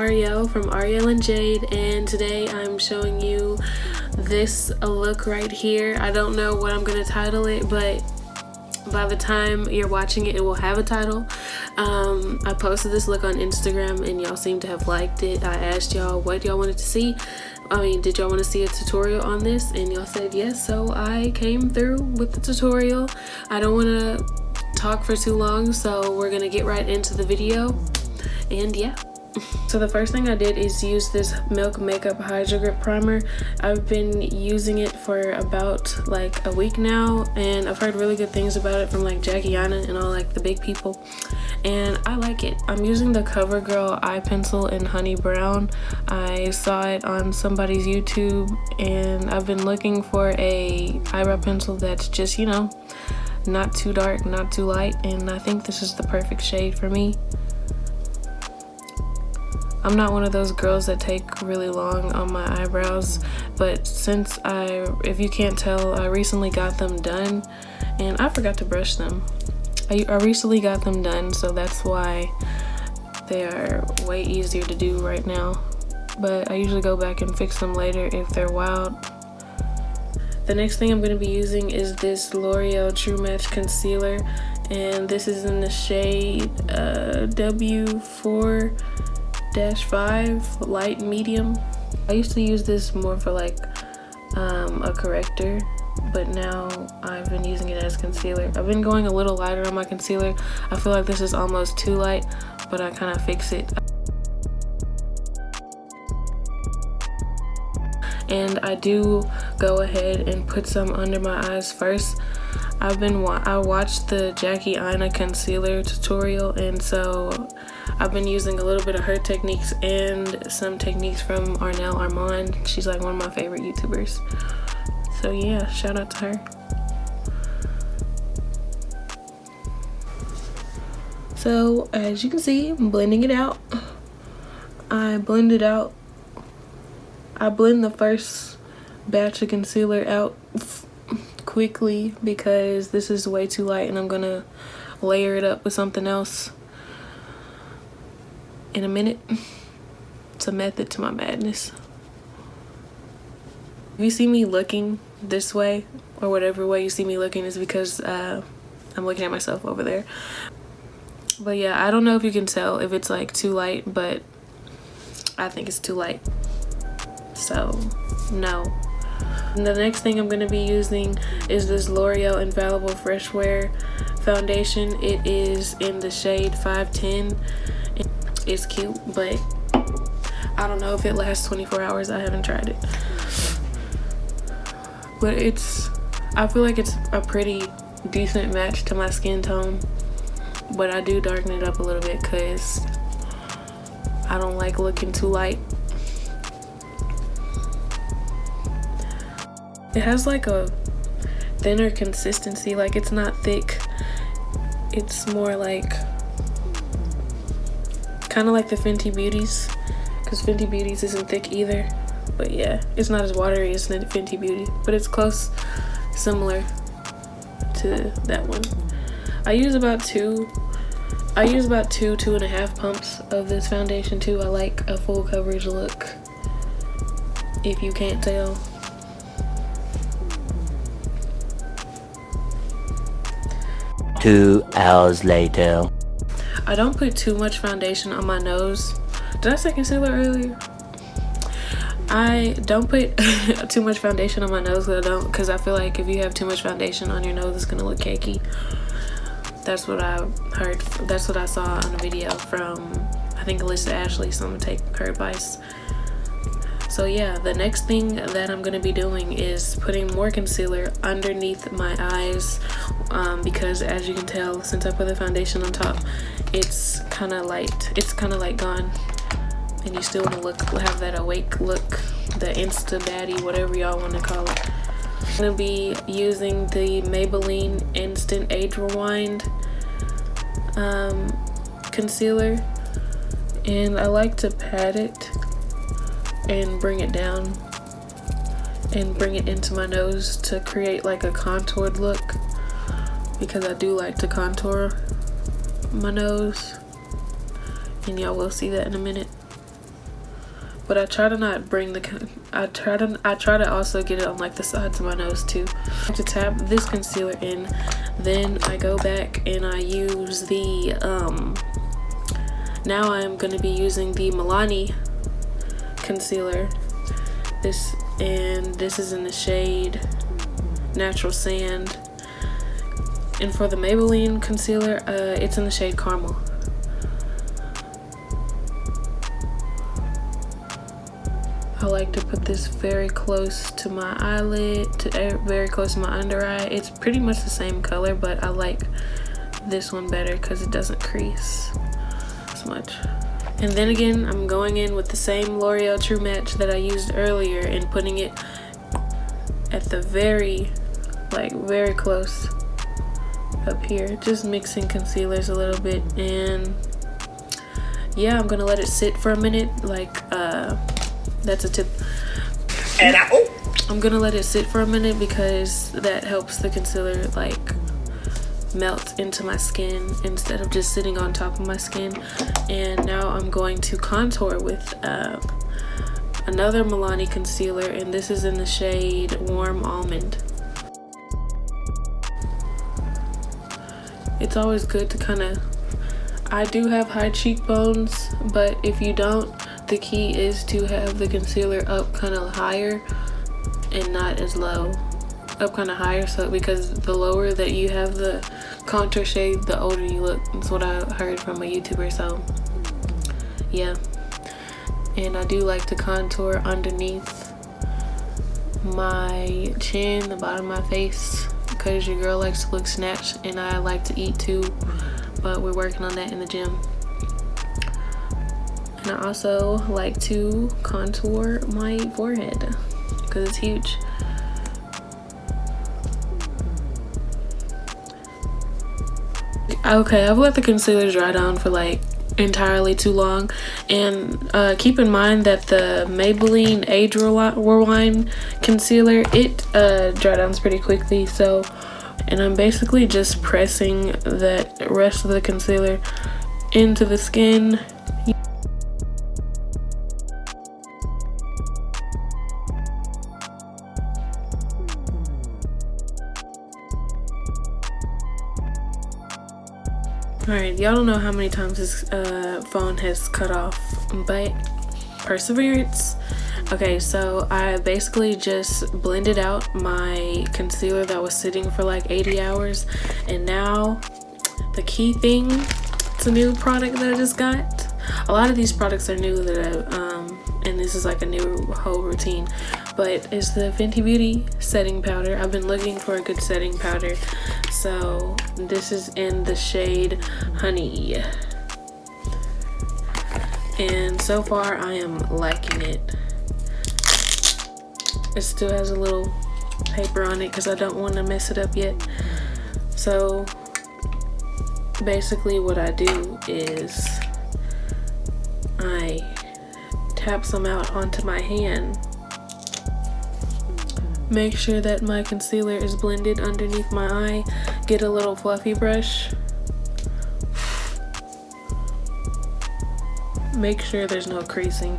Ariel from Ariel and Jade, and today I'm showing you this look right here. I don't know what I'm gonna title it, but by the time you're watching it, it will have a title. I posted this look on Instagram and y'all seem to have liked it. I asked y'all what y'all wanted to see. Did y'all want to see a tutorial on this? And y'all said yes, so I came through with the tutorial. I don't want to talk for too long, so we're gonna get right into the video. And yeah. So the first thing I did is use this Milk Makeup Hydro Grip Primer. I've been using it for about like a week now, and I've heard really good things about it from like Jackie Aina and all like the big people, and I like it. I'm using the CoverGirl eye pencil in Honey Brown. I saw it on somebody's YouTube, and I've been looking for a eyebrow pencil that's just, you know, not too dark, not too light, and I think this is the perfect shade for me. I'm not one of those girls that take really long on my eyebrows, but since if you can't tell, I recently got them done and I forgot to brush them. I recently got them done, so that's why they are way easier to do right now. But I usually go back and fix them later if they're wild. The next thing I'm going to be using is this L'Oreal True Match Concealer, and this is in the shade W4-5 light medium. I used to use this more for like a corrector, but now I've been using it as concealer. I've been going a little lighter on my concealer. I feel like this is almost too light, but I kind of fix it. And I do go ahead and put some under my eyes first. I watched the Jackie Aina concealer tutorial, and so I've been using a little bit of her techniques and some techniques from Ariel Armand. She's like one of my favorite YouTubers. So yeah, shout out to her. So as you can see, I'm blending it out. I blend the first batch of concealer out quickly because this is way too light, and I'm gonna layer it up with something else in a minute. It's a method to my madness. If you see me looking this way, or whatever way you see me looking, is because I'm looking at myself over there. But yeah, I don't know if you can tell if it's like too light, but I think it's too light, so no. And the next thing I'm going to be using is this L'Oreal Infallible Fresh Wear foundation. It is in the shade 510. It's cute, but I don't know if it lasts 24 hours. I haven't tried it. But I feel like it's a pretty decent match to my skin tone. But I do darken it up a little bit because I don't like looking too light. It has like a thinner consistency, like it's not thick. It's more like kind of like the Fenty Beauties, because Fenty Beauties isn't thick either. But yeah, it's not as watery as Fenty Beauty, but it's close, similar to that one. I use about 2.5 pumps of this foundation too. I like a full coverage look, if you can't tell. Two hours later. I don't put too much foundation on my nose. Did I say concealer earlier? I don't put too much foundation on my nose because I feel like if you have too much foundation on your nose, it's gonna look cakey. That's what I heard. That's what I saw on a video from, I think, Alyssa Ashley, so I'm gonna take her advice. So yeah, the next thing that I'm gonna be doing is putting more concealer underneath my eyes, because as you can tell, since I put the foundation on top, it's kind of light. It's kind of like gone, and you still want to have that awake look, the Insta baddie, whatever y'all want to call it. I'm gonna be using the Maybelline Instant Age Rewind concealer, and I like to pat it and bring it down and bring it into my nose to create like a contoured look, because I do like to contour my nose, and y'all will see that in a minute. but I try to not bring the I try to also get it on like the sides of my nose too. To tap this concealer in, then I go back and I use the now I'm going to be using the Milani concealer. This is in the shade Natural Sand, and for the Maybelline concealer, it's in the shade Caramel. I like to put this very close to my eyelid, very close to my under eye. It's pretty much the same color, but I like this one better because it doesn't crease as much. And then again, I'm going in with the same L'Oreal True Match that I used earlier and putting it at the very close up here. Just mixing concealers a little bit, and yeah, I'm gonna let it sit for a minute. That's a tip. And I'm gonna let it sit for a minute because that helps the concealer like melt into my skin instead of just sitting on top of my skin. And now I'm going to contour with another Milani concealer, and this is in the shade Warm Almond. It's always good to I do have high cheekbones, but if you don't, the key is to have the concealer up kind of higher and not as low. Up kind of higher, so because the lower that you have the contour shade, the older you look. That's what I heard from a YouTuber, so yeah. And I do like to contour underneath my chin, the bottom of my face, because your girl likes to look snatched and I like to eat too, but we're working on that in the gym. And I also like to contour my forehead because it's huge. Okay, I've let the concealer dry down for like entirely too long, and keep in mind that the Maybelline Age Rewind concealer, it dry downs pretty quickly. So, and I'm basically just pressing that rest of the concealer into the skin. Alright, y'all don't know how many times this phone has cut off, but perseverance. Okay, so I basically just blended out my concealer that was sitting for like 80 hours, and now the key thing, it's a new product that I just got. A lot of these products are new that and this is like a new whole routine, but it's the Fenty Beauty setting powder. I've been looking for a good setting powder, so this is in the shade Honey, and so far I am liking it. It still has a little paper on it because I don't want to mess it up yet. So basically what I do is I tap some out onto my hand, make sure that my concealer is blended underneath my eye, get a little fluffy brush, make sure there's no creasing,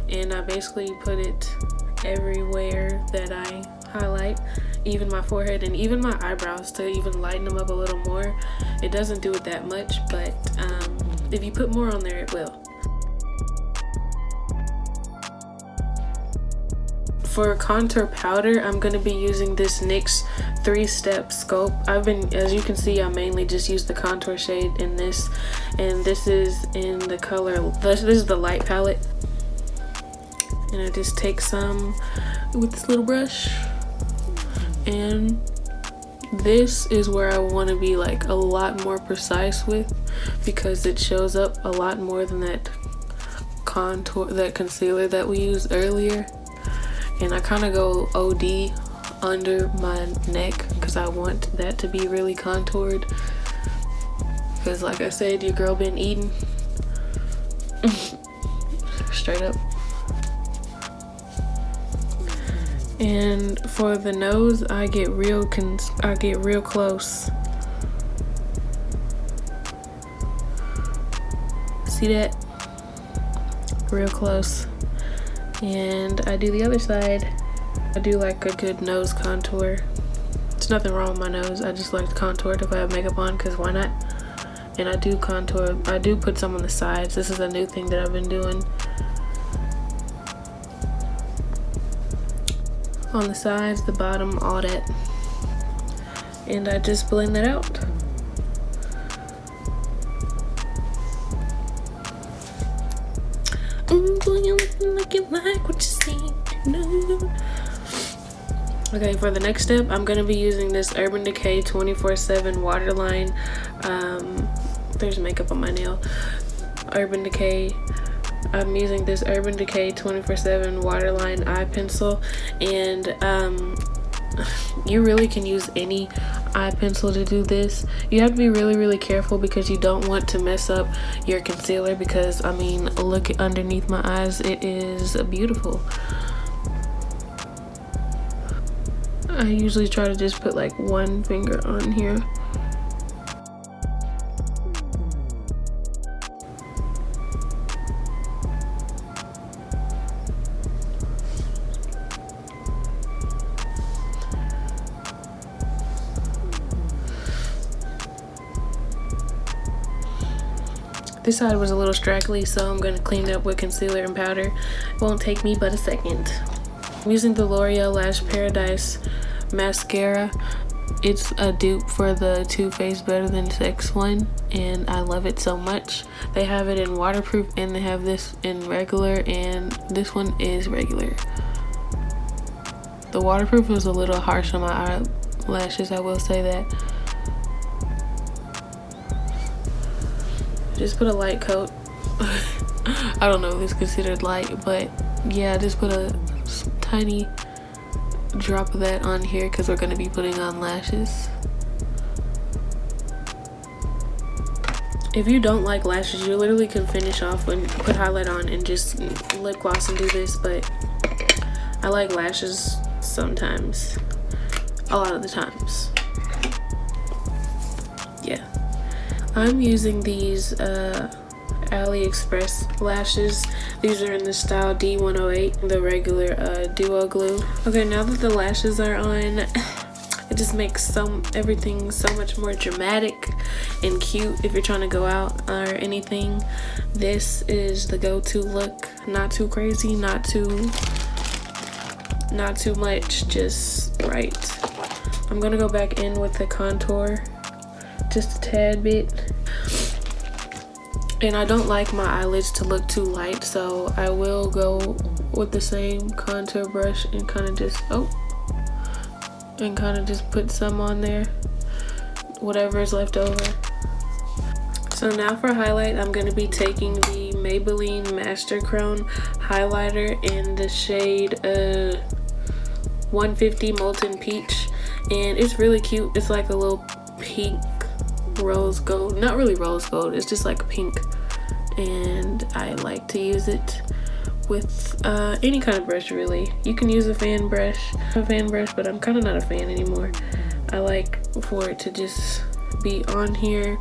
and I basically put it everywhere that I highlight, even my forehead and even my eyebrows, to even lighten them up a little more. It doesn't do it that much, but if you put more on there, it will. For contour powder, I'm going to be using this NYX 3-step sculpt. As you can see, I mainly just use the contour shade in this, and this is in the color, this is the light palette. And I just take some with this little brush, and this is where I want to be like a lot more precise with, because it shows up a lot more than that concealer that we used earlier. And I kind of go OD under my neck because I want that to be really contoured, because like I said, your girl been eating straight up. And for the nose, I get real close. See that? real close. And I do the other side. I do like a good nose contour. There's nothing wrong with my nose. I just like to contour it if I have makeup on, because why not? And I do contour. I do put some on the sides. This is a new thing that I've been doing. On the sides, the bottom, all that. And I just blend that out. Boy, you looking like you like what you see. No. Okay, for the next step, I'm gonna be using this Urban Decay 24/7 waterline. There's makeup on my nail. Urban Decay. I'm using this Urban Decay 24/7 waterline eye pencil, and you really can use any eye pencil to do this. You have to be really careful because you don't want to mess up your concealer, because I mean, look underneath my eyes, it is beautiful. I usually try to just put like one finger on here. This side was a little straggly, so I'm going to clean it up with concealer and powder. It won't take me but a second. I'm using the L'Oreal Lash Paradise mascara. It's a dupe for the Too Faced Better Than Sex one, and I love it so much. They have it in waterproof, and they have this in regular, and this one is regular. The waterproof was a little harsh on my eyelashes, I will say that. Just put a light coat. I don't know if it's considered light, but yeah, just put a tiny drop of that on here because we're going to be putting on lashes. If you don't like lashes, you literally can finish off and put highlight on and just lip gloss and do this, but I like lashes sometimes, a lot of the times. Yeah. I'm using these AliExpress lashes. These are in the style D108, the regular duo glue. Okay, now that the lashes are on, it just makes everything so much more dramatic and cute if you're trying to go out or anything. This is the go-to look. Not too crazy, not too much, just right. I'm gonna go back in with the contour just a tad bit. And I don't like my eyelids to look too light, so I will go with the same contour brush and kind of just put some on there, whatever is left over. So now for highlight, I'm going to be taking the Maybelline Master Chrome highlighter in the shade 150 Molten Peach, and it's really cute. It's like a little pink rose gold, not really rose gold, it's just like pink, and I like to use it with any kind of brush really. You can use a fan brush, but I'm kind of not a fan anymore. I like for it to just be on here.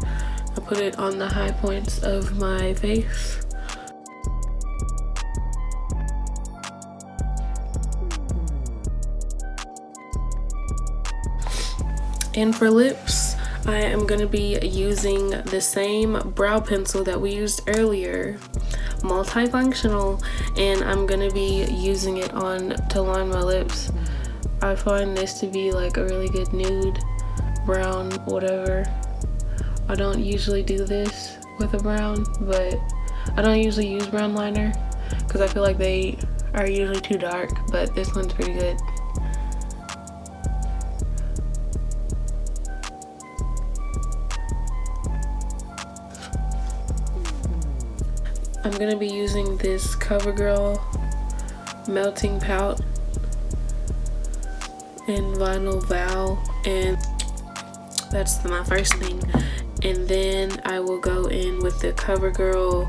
I put it on the high points of my face. And for lips, I am going to be using the same brow pencil that we used earlier, multifunctional, and I'm going to be using it to line my lips. I find this to be like a really good nude, brown, whatever. I don't usually do this with a brown, but I don't usually use brown liner because I feel like they are usually too dark, but this one's pretty good. I'm gonna be using this CoverGirl melting pout in Vinyl Val, and that's my first thing. And then I will go in with the CoverGirl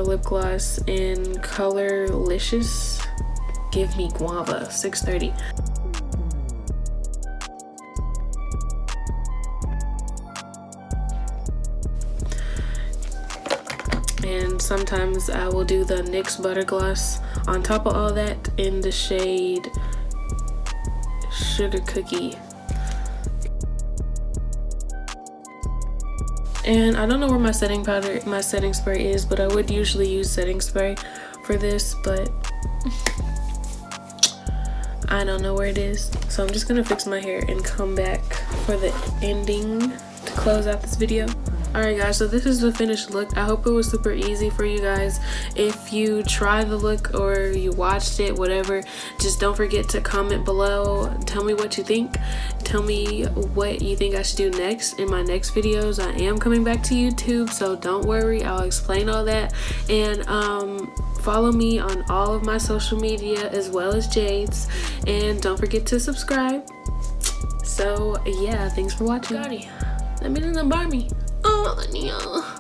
lip gloss in Colorlicious Give Me Guava 630. And sometimes I will do the NYX butter gloss on top of all that in the shade Sugar Cookie. And I don't know where my setting spray is, but I would usually use setting spray for this, but I don't know where it is. So I'm just gonna fix my hair and come back for the ending to close out this video. Alright guys, so this is the finished look. I hope it was super easy for you guys. If you try the look or you watched it, whatever, just don't forget to comment below. Tell me what you think. Tell me what you think I should do next in my next videos. I am coming back to YouTube, so don't worry, I'll explain all that. And follow me on all of my social media as well as Jade's, and don't forget to subscribe. So yeah, thanks for watching. Let me know the Barbie. Oh,